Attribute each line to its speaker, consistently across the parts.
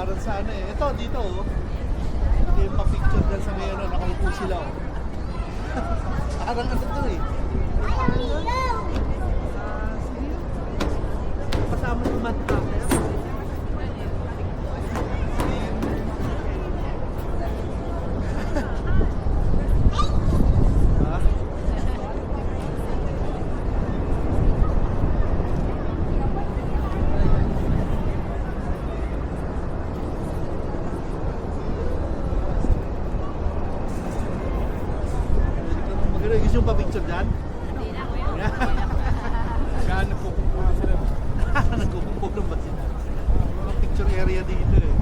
Speaker 1: parang sa ano eh. Ito, dito oh. Ito yung pa-picture dyan sa may ano, nakaupo sila oh. Parang ano to eh. Kasama si Matt Tucker. Gusto yung pa-picture dyan?
Speaker 2: Hindi na, kuya.
Speaker 1: Saan nagkukumpul sila? Nagkukumpul ba sila? Mga picture area dito eh.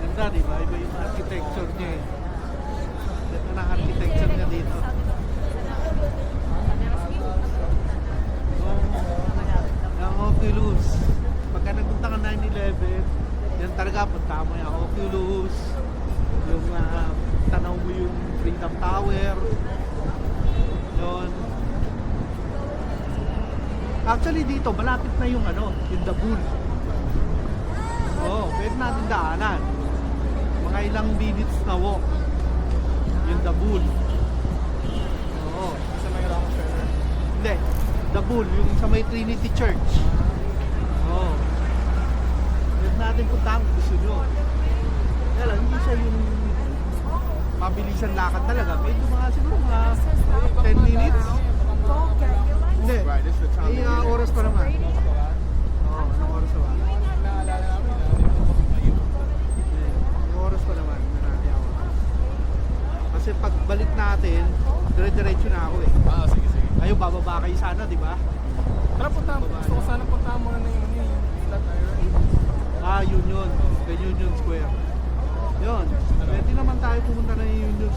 Speaker 1: Ganda diba? Iba yung architecture niya eh. Ganda na architecture niya dito. Yung Oculus. Pagka nagpunta ka 9/11, yan talaga, punta mo yung Oculus, yung tanaw mo yung Freedom Tower, yun. Actually dito, malapit na yung ano, yung The Bull. Oo, pwede natin daanan. Mga ilang minutes na walk, yung The Bull. Oo.
Speaker 3: Sa may Rockefeller.
Speaker 1: Hindi, The Bull, yung sa may Trinity Church. Oo. Pwede natin puntahan kung gusto nyo. Kaya lang, hindi siya yung mabilisan lakad talaga. Medyo mga siguro mga 10 minutes. Hindi.
Speaker 3: Right, this is the time.
Speaker 1: May oras pa naman. Oo, anong oras pa ba?
Speaker 3: Naalala namin na ngayon.
Speaker 1: May oras pa naman. Marami ako. Kasi pagbalik natin, dire-diretso na ako eh.
Speaker 3: Sige, sige.
Speaker 1: Ayun, bababa kayo sana, di ba?
Speaker 3: Tara, punta mo. Gusto ko sana punta mo na yung Flatiron.
Speaker 1: Union. Kay Union Square. Yun. Pwede naman tayo pumunta na yung Union